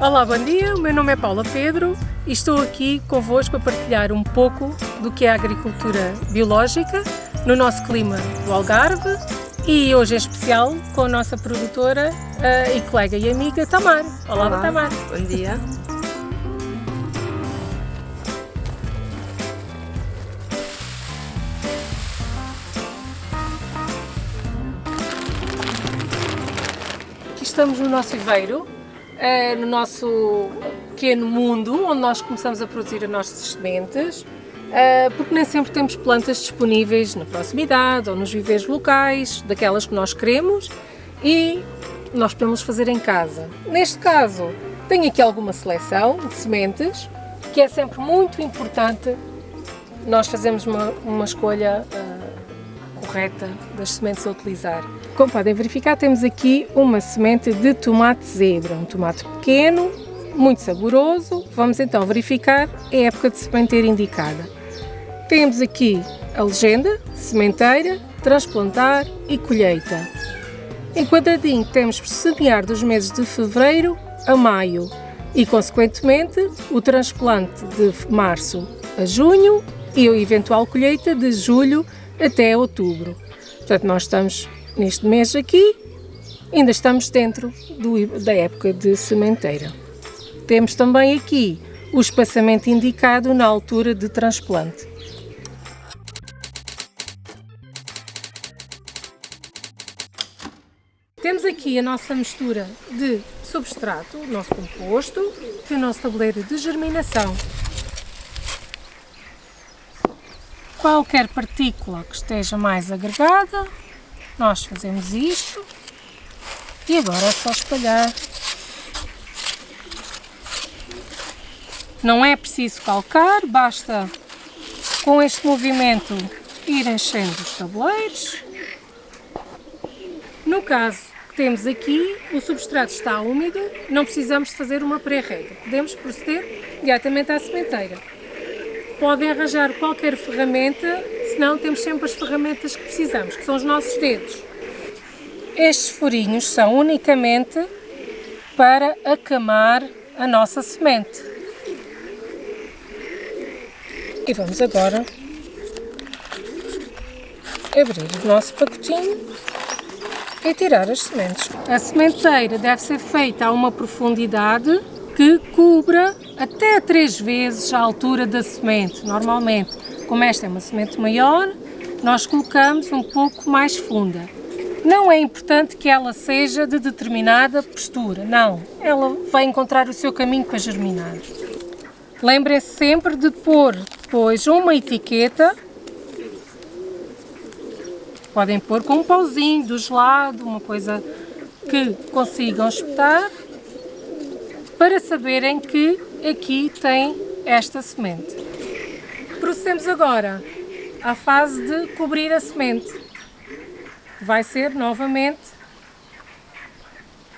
Olá, bom dia, o meu nome é Paula Pedro e estou aqui convosco a partilhar um pouco do que é a agricultura biológica no nosso clima do Algarve e hoje em especial com a nossa produtora e colega e amiga Tamar. Olá, Tamar. Bom dia. Aqui estamos no nosso viveiro, no nosso pequeno mundo, onde nós começamos a produzir as nossas sementes, porque nem sempre temos plantas disponíveis na proximidade ou nos viveiros locais, daquelas que nós queremos e nós podemos fazer em casa. Neste caso, tenho aqui alguma seleção de sementes, que é sempre muito importante nós fazermos uma escolha correta das sementes a utilizar. Como podem verificar, temos aqui uma semente de tomate zebra, um tomate pequeno, muito saboroso. Vamos então verificar a época de sementeira indicada. Temos aqui a legenda, sementeira, transplantar e colheita. Em quadradinho temos semear dos meses de fevereiro a maio e, consequentemente, o transplante de março a junho e a eventual colheita de julho até outubro. Portanto, nós estamos neste mês aqui, ainda estamos dentro da época de sementeira. Temos também aqui o espaçamento indicado na altura de transplante. Temos aqui a nossa mistura de substrato, o nosso composto, e o nosso tabuleiro de germinação. Qualquer partícula que esteja mais agregada, nós fazemos isto e agora é só espalhar. Não é preciso calcar, basta com este movimento ir enchendo os tabuleiros. No caso que temos aqui, o substrato está úmido, não precisamos de fazer uma pré-rega, podemos proceder diretamente à sementeira. Podem arranjar qualquer ferramenta, senão temos sempre as ferramentas que precisamos, que são os nossos dedos. Estes furinhos são unicamente para acamar a nossa semente. E vamos agora abrir o nosso pacotinho e tirar as sementes. A sementeira deve ser feita a uma profundidade que cubra até 3 vezes a altura da semente. Normalmente, como esta é uma semente maior, nós colocamos um pouco mais funda. Não é importante que ela seja de determinada postura, não. Ela vai encontrar o seu caminho para germinar. Lembrem-se sempre de pôr depois uma etiqueta. Podem pôr com um pauzinho do gelado, uma coisa que consigam espetar, para saberem que aqui tem esta semente. Procedemos agora à fase de cobrir a semente. Vai ser novamente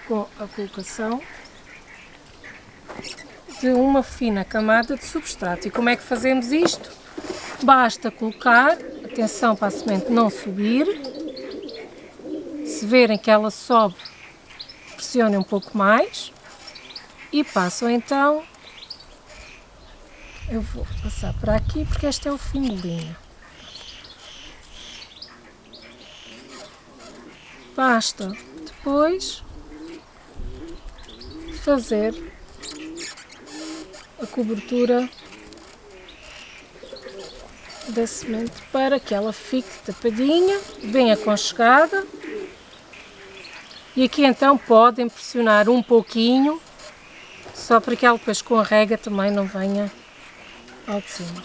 com a colocação de uma fina camada de substrato. E como é que fazemos isto? Basta colocar, atenção para a semente não subir. Se verem que ela sobe, pressionem um pouco mais. E passam então, eu vou passar para aqui porque este é o fim de linha. Basta depois fazer a cobertura da semente para que ela fique tapadinha, bem aconchegada. E aqui então podem pressionar um pouquinho, só para que ela depois com a rega também não venha ao de cima.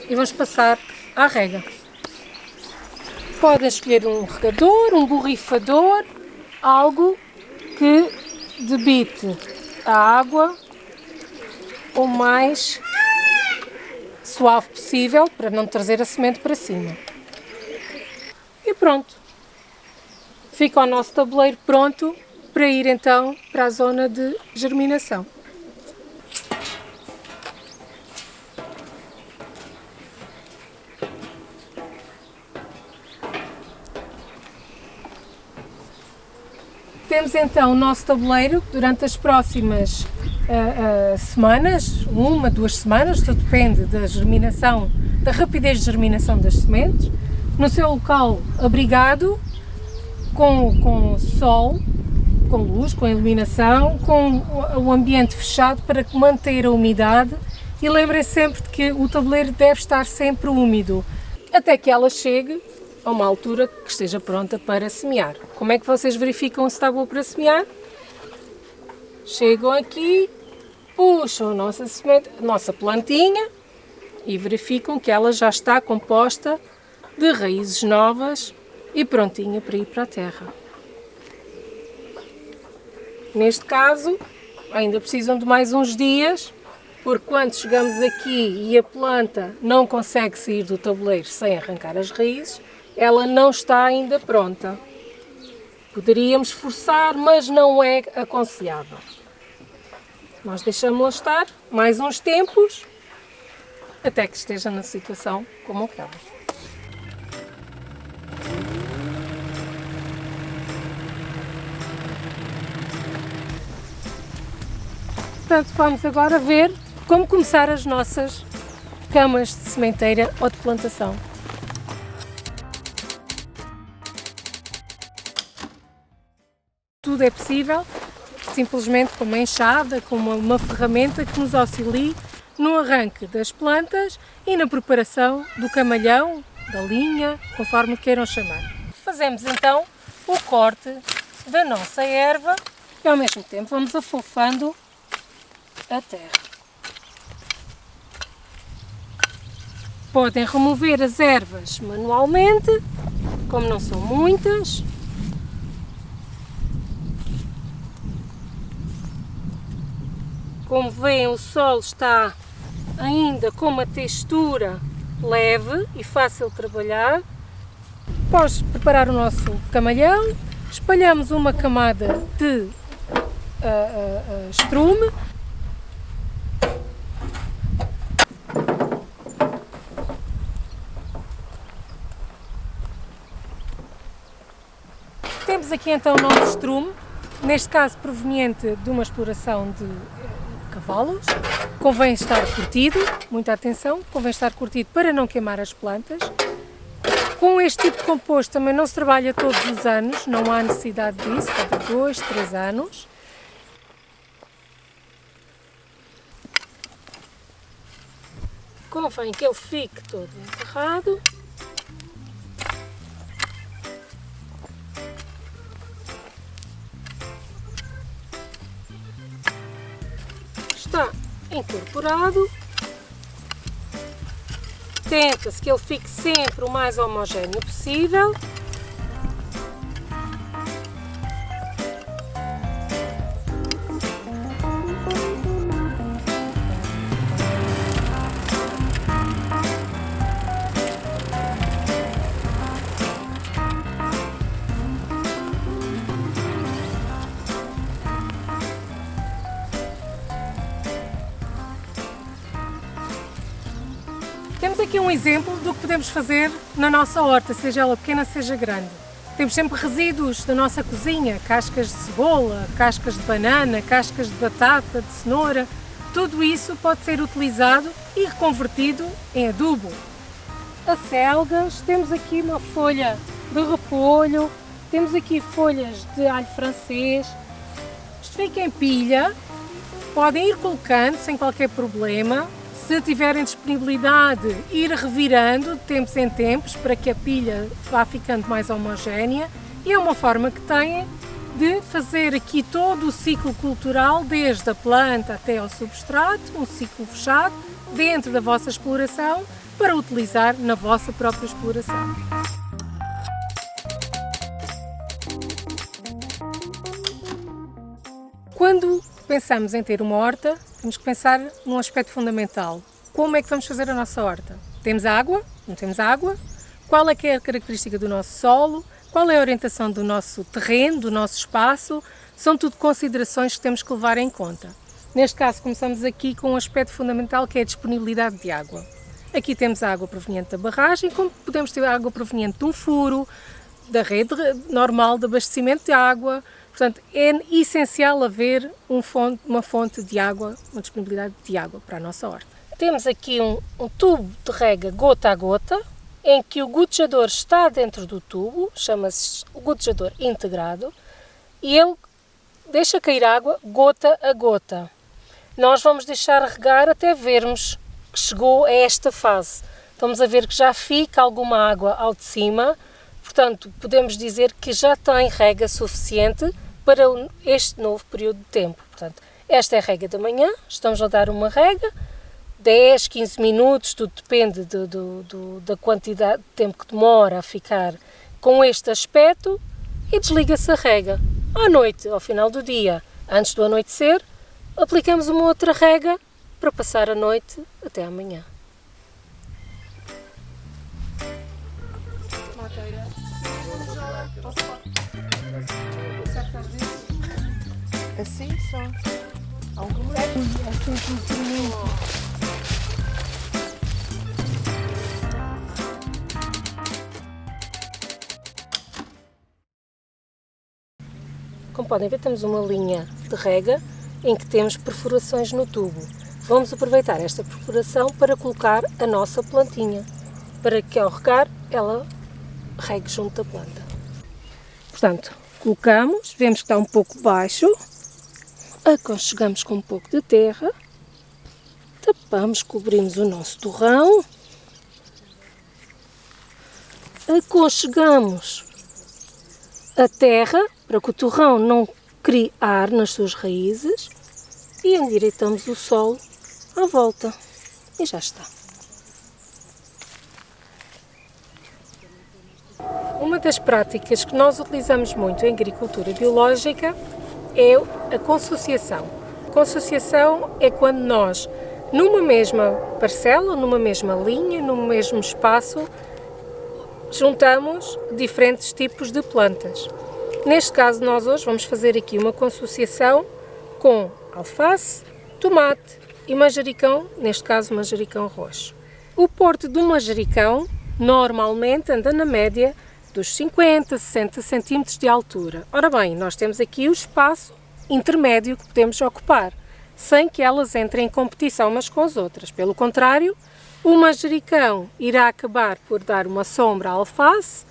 E vamos passar à rega. Podem escolher um regador, um borrifador, algo que debite a água o mais suave possível, para não trazer a semente para cima. E pronto. Fica o nosso tabuleiro pronto para ir então para a zona de germinação. Temos então o nosso tabuleiro durante as próximas semanas, 2 semanas, tudo depende da germinação, da rapidez de germinação das sementes, no seu local abrigado, com sol, com luz, com iluminação, com o ambiente fechado para manter a umidade, e lembrem-se sempre de que o tabuleiro deve estar sempre úmido, até que ela chegue a uma altura que esteja pronta para semear. Como é que vocês verificam se está boa para semear? Chegam aqui, puxam a nossa plantinha e verificam que ela já está composta de raízes novas e prontinha para ir para a terra. Neste caso, ainda precisam de mais uns dias, porque quando chegamos aqui e a planta não consegue sair do tabuleiro sem arrancar as raízes, ela não está ainda pronta. Poderíamos forçar, mas não é aconselhável. Nós deixamos-la estar mais uns tempos, até que esteja na situação como aquela. Portanto, vamos agora ver como começar as nossas camas de sementeira ou de plantação. Tudo é possível, simplesmente com uma enxada, com uma ferramenta que nos auxilie no arranque das plantas e na preparação do camalhão, da linha, conforme queiram chamar. Fazemos então o corte da nossa erva e ao mesmo tempo vamos afofando a terra. Podem remover as ervas manualmente, como não são muitas. Como veem, o solo está ainda com uma textura leve e fácil de trabalhar. Após preparar o nosso camalhão, espalhamos uma camada de estrume. Temos aqui então o nosso estrume, neste caso proveniente de uma exploração de cavalos. Convém estar curtido, muita atenção, convém estar curtido para não queimar as plantas. Com este tipo de composto também não se trabalha todos os anos, não há necessidade disso, cada 2, 3 anos. Convém que ele fique todo enterrado. Está incorporado. Tenta-se que ele fique sempre o mais homogéneo possível. Temos aqui um exemplo do que podemos fazer na nossa horta, seja ela pequena, seja grande. Temos sempre resíduos da nossa cozinha, cascas de cebola, cascas de banana, cascas de batata, de cenoura. Tudo isso pode ser utilizado e reconvertido em adubo. Acelgas, temos aqui uma folha de repolho, temos aqui folhas de alho francês. Isto fica em pilha, podem ir colocando sem qualquer problema. Se tiverem disponibilidade, ir revirando de tempos em tempos para que a pilha vá ficando mais homogénea, e é uma forma que têm de fazer aqui todo o ciclo cultural, desde a planta até ao substrato, um ciclo fechado, dentro da vossa exploração, para utilizar na vossa própria exploração. Quando pensamos em ter uma horta, temos que pensar num aspecto fundamental. Como é que vamos fazer a nossa horta? Temos água? Não temos água? Qual é que é a característica do nosso solo? Qual é a orientação do nosso terreno, do nosso espaço? São tudo considerações que temos que levar em conta. Neste caso, começamos aqui com um aspecto fundamental, que é a disponibilidade de água. Aqui temos a água proveniente da barragem, como podemos ter água proveniente de um furo, da rede normal de abastecimento de água. Portanto, é essencial haver uma fonte de água, uma disponibilidade de água para a nossa horta. Temos aqui um tubo de rega gota a gota, em que o gotejador está dentro do tubo, chama-se o gotejador integrado, e ele deixa cair água gota a gota. Nós vamos deixar regar até vermos que chegou a esta fase. Estamos a ver que já fica alguma água ao de cima, portanto, podemos dizer que já tem rega suficiente para este novo período de tempo. Portanto, esta é a rega da manhã, estamos a dar uma rega, 10, 15 minutos, tudo depende da quantidade de tempo que demora a ficar com este aspecto, e desliga-se a rega. À noite, ao final do dia, antes do anoitecer, aplicamos uma outra rega para passar a noite até amanhã. Assim só. Alguma é sempre um bocadinho. Como podem ver, temos uma linha de rega em que temos perfurações no tubo. Vamos aproveitar esta perfuração para colocar a nossa plantinha, para que ao regar ela regue junto da planta. Portanto, colocamos, vemos que está um pouco baixo, aconchegamos com um pouco de terra, tapamos, cobrimos o nosso torrão, aconchegamos a terra para que o torrão não crie ar nas suas raízes e endireitamos o solo à volta. E já está. Uma das práticas que nós utilizamos muito em agricultura biológica é a consociação. Consociação é quando nós, numa mesma parcela, numa mesma linha, num mesmo espaço, juntamos diferentes tipos de plantas. Neste caso, nós hoje vamos fazer aqui uma consociação com alface, tomate e manjericão, neste caso manjericão roxo. O porte do manjericão normalmente anda na média dos 50 a 60 cm de altura. Ora bem, nós temos aqui o espaço intermédio que podemos ocupar, sem que elas entrem em competição umas com as outras. Pelo contrário, o manjericão irá acabar por dar uma sombra à alface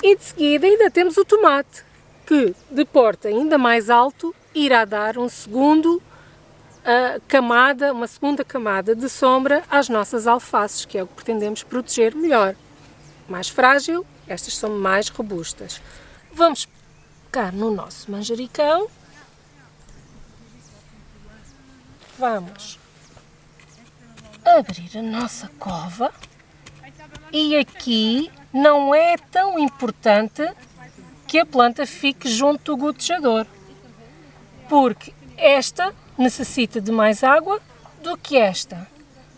e de seguida ainda temos o tomate, que de porte ainda mais alto irá dar uma segunda camada de sombra às nossas alfaces, que é o que pretendemos proteger melhor. Mais frágil, estas são mais robustas. Vamos pegar no nosso manjericão, vamos abrir a nossa cova e aqui não é tão importante que a planta fique junto do gotejador, porque esta necessita de mais água do que esta.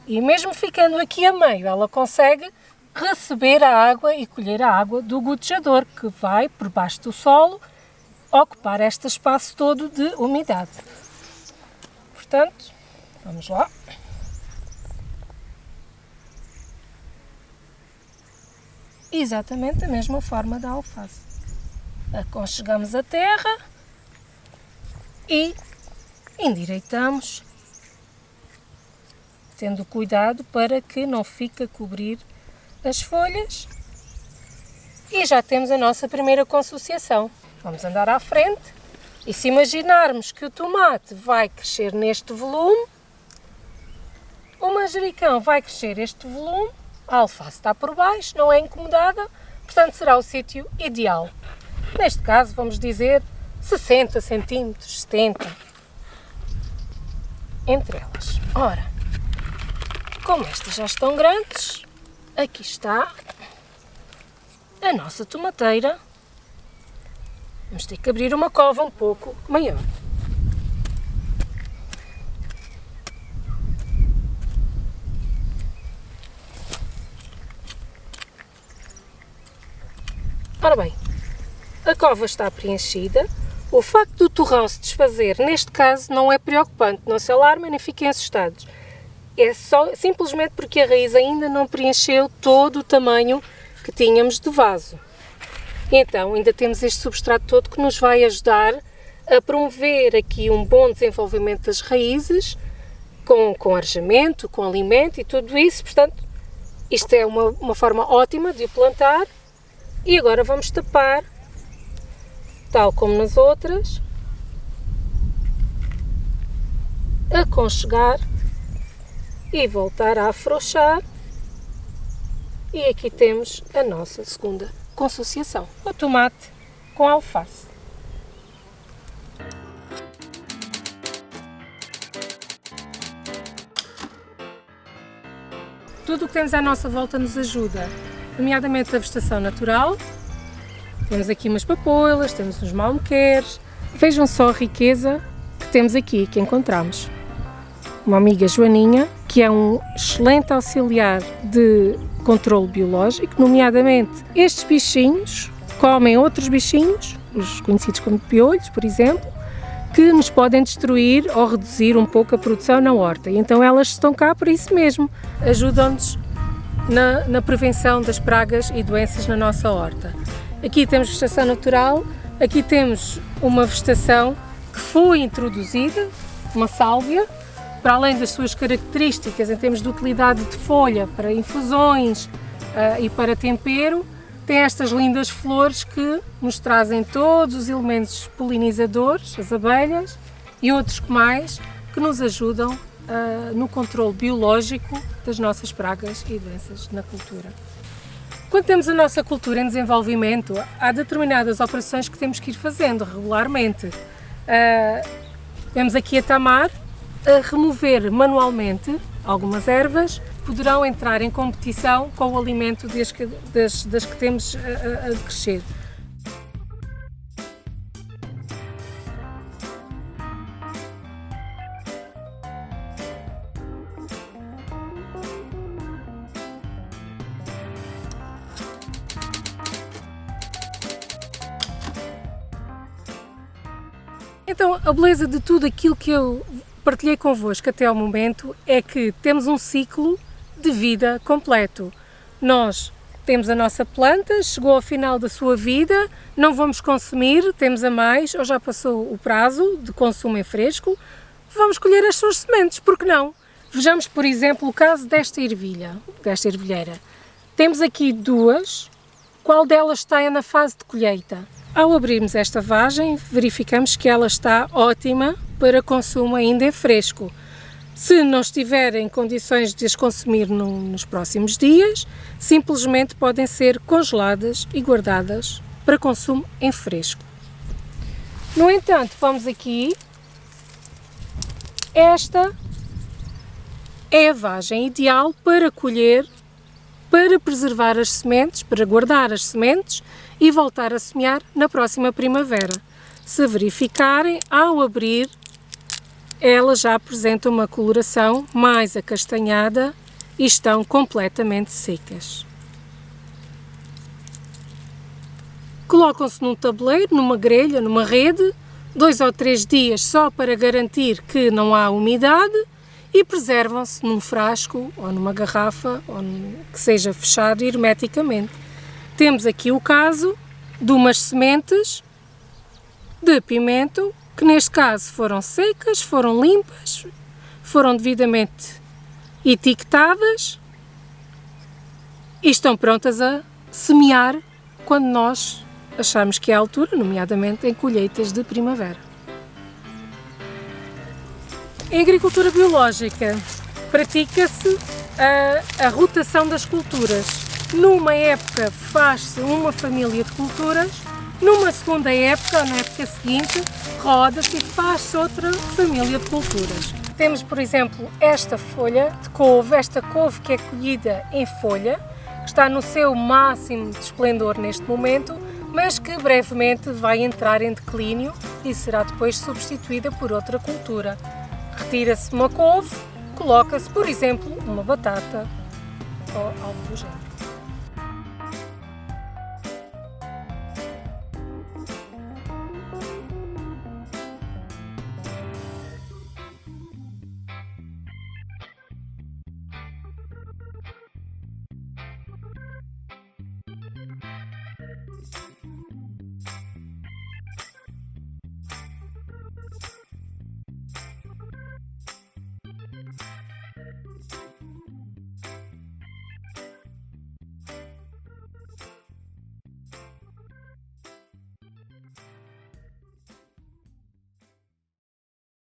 E mesmo ficando aqui a meio, ela consegue receber a água e colher a água do gotejador, que vai por baixo do solo ocupar este espaço todo de umidade. Portanto, vamos lá. Exatamente a mesma forma da alface. Aconchegamos a terra e endireitamos, tendo cuidado para que não fique a cobrir as folhas, e já temos a nossa primeira consociação. Vamos andar à frente e se imaginarmos que o tomate vai crescer neste volume, o manjericão vai crescer este volume, a alface está por baixo, não é incomodada, portanto será o sítio ideal. Neste caso vamos dizer 60 cm, 70 entre elas. Ora, como estas já estão grandes, aqui está a nossa tomateira. Vamos ter que abrir uma cova um pouco maior. Ora bem, a cova está preenchida. O facto do torrão se desfazer, neste caso, não é preocupante. Não se alarmem nem fiquem assustados. É só simplesmente porque a raiz ainda não preencheu todo o tamanho que tínhamos de vaso. Então, ainda temos este substrato todo que nos vai ajudar a promover aqui um bom desenvolvimento das raízes, com arejamento, com alimento e tudo isso. Portanto, isto é uma forma ótima de o plantar. E agora vamos tapar, tal como nas outras, aconchegar e voltar a afrouxar. E aqui temos a nossa segunda consociação, o tomate com alface. Tudo o que temos à nossa volta nos ajuda, nomeadamente a vegetação natural. Temos aqui umas papoilas, temos uns malmequeres. Vejam só a riqueza que temos aqui, que encontramos. Uma amiga Joaninha, que é um excelente auxiliar de controle biológico, nomeadamente estes bichinhos comem outros bichinhos, os conhecidos como piolhos, por exemplo, que nos podem destruir ou reduzir um pouco a produção na horta. E então elas estão cá por isso mesmo, ajudam-nos na prevenção das pragas e doenças na nossa horta. Aqui temos vegetação natural, aqui temos uma vegetação que foi introduzida, uma sálvia, para além das suas características em termos de utilidade de folha para infusões e para tempero, tem estas lindas flores que nos trazem todos os elementos polinizadores, as abelhas e outros mais, que nos ajudam no controle biológico das nossas pragas e doenças na cultura. Quando temos a nossa cultura em desenvolvimento, há determinadas operações que temos que ir fazendo regularmente. Temos aqui a tamar, a remover manualmente algumas ervas, poderão entrar em competição com o alimento das que temos a crescer. Então, a beleza de tudo aquilo que eu partilhei convosco até ao momento é que temos um ciclo de vida completo. Nós temos a nossa planta, chegou ao final da sua vida, não vamos consumir, temos a mais, ou já passou o prazo de consumo em fresco, vamos colher as suas sementes, por que não? Vejamos, por exemplo, o caso desta ervilheira. Temos aqui duas, qual delas está na fase de colheita? Ao abrirmos esta vagem, verificamos que ela está ótima para consumo ainda em fresco. Se não estiver em condições de as consumir nos próximos dias, simplesmente podem ser congeladas e guardadas para consumo em fresco. No entanto, vamos aqui, esta é a vagem ideal para colher, para preservar as sementes, para guardar as sementes e voltar a semear na próxima primavera. Se verificarem, ao abrir, ela já apresenta uma coloração mais acastanhada e estão completamente secas. Colocam-se num tabuleiro, numa grelha, numa rede, 2 ou 3 dias só para garantir que não há umidade e preservam-se num frasco ou numa garrafa ou que seja fechado hermeticamente. Temos aqui o caso de umas sementes de pimento que neste caso foram secas, foram limpas, foram devidamente etiquetadas e estão prontas a semear quando nós acharmos que é a altura, nomeadamente em colheitas de primavera. Em agricultura biológica pratica-se a rotação das culturas. Numa época faz-se uma família de culturas, numa segunda época, na época seguinte, roda-se e faz-se outra família de culturas. Temos, por exemplo, esta folha de couve, esta couve que é colhida em folha, que está no seu máximo de esplendor neste momento, mas que brevemente vai entrar em declínio e será depois substituída por outra cultura. Retira-se uma couve, coloca-se, por exemplo, uma batata ou algo do género.